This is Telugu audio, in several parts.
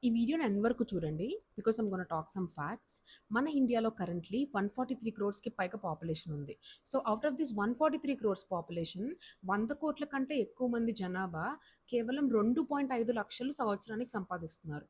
ఈ వీడియోని ఎండ్ వరకు చూడండి because I'm gonna talk some facts. మన ఇండియాలో కరెంట్లీ 143 క్రోర్స్కి పైగా పాపులేషన్ ఉంది. So out of this 143 crores population 100 కోట్ల కంటే ఎక్కువ మంది జనాభా కేవలం 2.5 లక్షలు సంవత్సరానికి సంపాదిస్తున్నారు.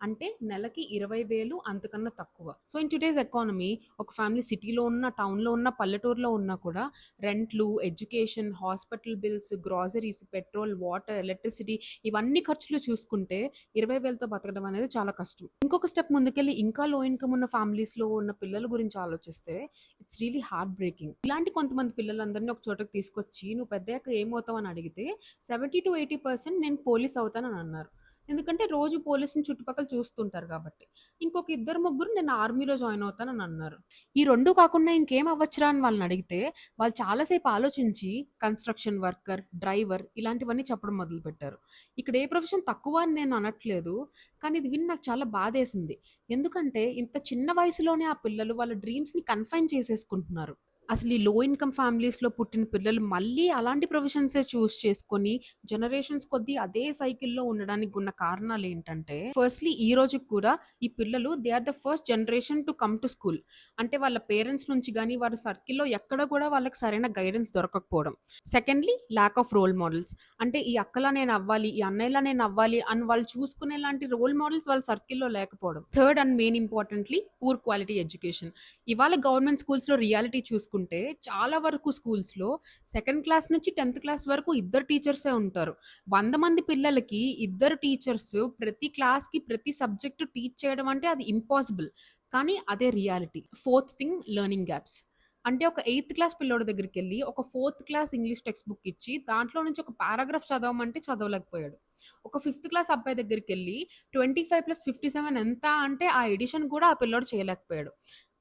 అంటే నెలకి 20,000 అంతకన్నా తక్కువ. సో ఇన్ టుడేస్ ఎకానమీ ఒక ఫ్యామిలీ సిటీలో ఉన్న, టౌన్లో ఉన్న, పల్లెటూరులో ఉన్నా కూడా రెంట్లు, education, hospital bills, groceries, petrol, water, electricity ఇవన్నీ ఖర్చులు చూసుకుంటే 20,000తో బతకడం అనేది చాలా కష్టం. ఇంకొక స్టెప్ ముందుకెళ్ళి ఇంకా లో ఇన్కమ్ ఉన్న ఫ్యామిలీస్లో ఉన్న పిల్లల గురించి ఆలోచిస్తే ఇట్స్ రియలీ హార్ట్ బ్రేకింగ్. ఇలాంటి కొంతమంది పిల్లలందరినీ ఒక చోటకి తీసుకొచ్చి నువ్వు పెద్దయ్యాక ఏమవుతావు అని అడిగితే 70-80% నేను పోలీస్ అవుతానని అన్నారు. ఎందుకంటే రోజు పోలీసుని చుట్టుపక్కల చూస్తుంటారు కాబట్టి. ఇంకొక ఇద్దరు ముగ్గురు నేను ఆర్మీలో జాయిన్ అవుతానని అన్నారు. ఈ 2 కాకుండా ఇంకేం అవ్వచ్చురా అని వాళ్ళని అడిగితే వాళ్ళు చాలాసేపు ఆలోచించి కన్స్ట్రక్షన్ వర్కర్, డ్రైవర్ ఇలాంటివన్నీ చెప్పడం మొదలుపెట్టారు. ఇక్కడ ఏ ప్రొఫెషన్ తక్కువ అని నేను అనట్లేదు. కానీ ఇది విని నాకు చాలా బాధేసింది. ఎందుకంటే ఇంత చిన్న వయసులోనే ఆ పిల్లలు వాళ్ళ డ్రీమ్స్‌ని కన్ఫైన్ చేసేసుకుంటున్నారు. అసలు ఈ లో ఇన్‌కమ్ ఫ్యామిలీస్‌లో పుట్టిన పిల్లలు మళ్ళీ అలాంటి ప్రొఫెషన్సే చూజ్ చేసుకొని జనరేషన్స్ కొద్దీ అదే సైకిల్‌లో ఉండడానికి ఉన్న కారణాలేంటంటే, ఫస్ట్‌లీ ఈ రోజుకి కూడా ఈ పిల్లలు they are the first generation to come to school. అంటే వాళ్ళ పేరెంట్స్ నుంచి గాని, వారి సర్కిల్‌లో ఎక్కడ కూడా వాళ్ళకి సరైన గైడెన్స్ దొరకకపోవడం. Secondly lack of role models. అంటే ఈ అక్కలా నేను అవ్వాలి, ఈ అన్నయ్యలా నేను అవ్వాలి అని వాళ్ళు చూసుకునేలాంటి రోల్ మోడల్స్ వాళ్ళ సర్కిల్‌లో లేకపోవడం. Third and main importantly poor quality education. ఇవాళ గవర్నమెంట్ స్కూల్స్‌లో రియాలిటీ చూసుకుంటే చాలా వరకు స్కూల్స్‌లో సెకండ్ క్లాస్ నుంచి 10థ్ క్లాస్ వరకు ఇద్దరు టీచర్సే ఉంటారు. 100 మంది పిల్లలకి ఇద్దరు టీచర్స్ ప్రతి క్లాస్‌కి ప్రతి సబ్జెక్ట్ టీచ్ చేయడం అంటే అది ఇంపాసిబుల్. కానీ అదే reality. Fourth thing learning gaps. అంటే ఒక 8థ్ క్లాస్ పిల్లోడి దగ్గరికెళ్ళి ఒక 4థ్ క్లాస్ ఇంగ్లీష్ టెక్స్ట్ బుక్ ఇచ్చి దాంట్లో నుంచి ఒక పారాగ్రాఫ్ చదవమంటే చదవలేకపోయాడు. ఒక 5థ్ క్లాస్ అబ్బాయి దగ్గరికెళ్ళి 25+57 ఎంత అంటే ఆ ఎడిషన్ కూడా ఆ పిల్లోడు చేయలేకపోయాడు.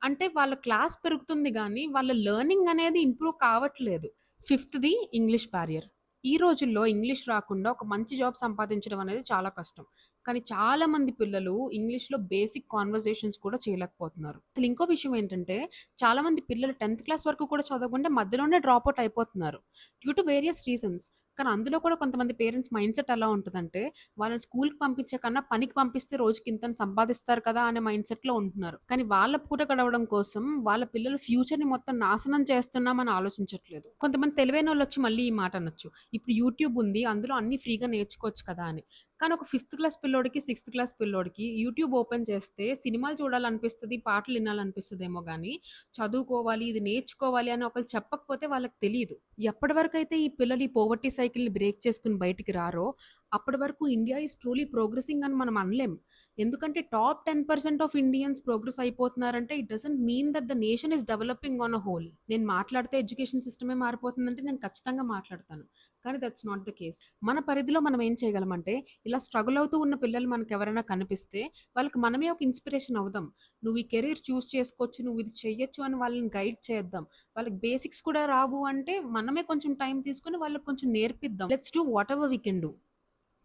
అంటే వాళ్ళ క్లాస్ పెరుగుతుంది గానీ, వాళ్ళ లెర్నింగ్ అనేది ఇంప్రూవ్ కావట్లేదు. ఫిఫ్త్‌ది ఇంగ్లీష్ బ్యారియర్. ఈ రోజుల్లో ఇంగ్లీష్ రాకుండా ఒక మంచి జాబ్ సంపాదించడం అనేది చాలా కష్టం. కానీ చాలా మంది పిల్లలు ఇంగ్లీష్‌లో బేసిక్ కాన్వర్జేషన్స్ కూడా చేయలేకపోతున్నారు. అసలు ఇంకో విషయం ఏంటంటే, చాలా మంది పిల్లలు 10థ్ క్లాస్ వరకు కూడా చదవకుండా మధ్యలోనే డ్రాప్ అవుట్ అయిపోతున్నారు. Due to various reasons. కానీ అందులో కూడా కొంతమంది పేరెంట్స్ మైండ్‌సెట్ ఎలా ఉంటదంటే, వాళ్ళని స్కూల్‌కి పంపించే కన్నా పనికి పంపిస్తే రోజుకి ఇంతని సంపాదిస్తారు కదా అనే మైండ్‌సెట్‌లో ఉంటున్నారు. కానీ వాళ్ళ పూట గడవడం కోసం వాళ్ళ పిల్లల ఫ్యూచర్‌ని మొత్తం నాశనం చేస్తున్నామని ఆలోచించట్లేదు. కొంతమంది తెలివైనోళ్ళొచ్చి మళ్ళీ ఈ మాట అనొచ్చు. ఇప్పుడు యూట్యూబ్ ఉంది. అందులో అన్నీ ఫ్రీగా నేర్చుకోవచ్చు కదా అని. కానీ ఒక 5థ్ క్లాస్ పిల్లోడికి, 6థ్ క్లాస్ పిల్లోడికి యూట్యూబ్ ఓపెన్ చేస్తే సినిమాలు చూడాలనిపిస్తది, పాటలు ఇనాలనిపిస్తదేమో గానీ, చదువుకోవాలి, ఇది నేర్చుకోవాలి అని ఒకళ్ళు చెప్పకపోతే వాళ్ళకి తెలీదు. ఎప్పటి వరకైతే ఈ పిల్లలు ఈ పోవర్టీ సైకిల్‌ని బ్రేక్ చేసుకొని బయటికి రారో, అప్పటి వరకు ఇండియా ఈస్ ట్రూలీ ప్రోగ్రెసింగ్ అని మనం అనలేం. ఎందుకంటే టాప్ 10% ఆఫ్ ఇండియన్స్ ప్రోగ్రెస్ అయిపోతున్నారంటే it doesn't mean that the nation is developing on a whole. నేను మాట్లాడితే ఎడ్యుకేషన్ సిస్టమే మారిపోతుందంటే నేను ఖచ్చితంగా మాట్లాడతాను. కానీ దట్స్ నాట్ ద కేస్. మన పరిధిలో మనం ఏం చేయగలమంటే, ఇలా స్ట్రగుల్ అవుతూ ఉన్న పిల్లలు మనకెవరైనా కనిపిస్తే, వాళ్ళకి మనమే ఒక ఇన్‌స్పిరేషన్ అవుదాం. నువ్వు ఈ కెరీర్ చూజ్ చేసుకోవచ్చు, నువ్వు ఇది చెయ్యొచ్చు అని వాళ్ళని గైడ్ చేద్దాం. వాళ్ళకి బేసిక్స్ కూడా రావు అంటే, మనమే కొంచెం టైం తీసుకొని వాళ్ళకి కొంచెం నేర్పిద్దాం. Let's do whatever we can do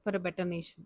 for a better nation.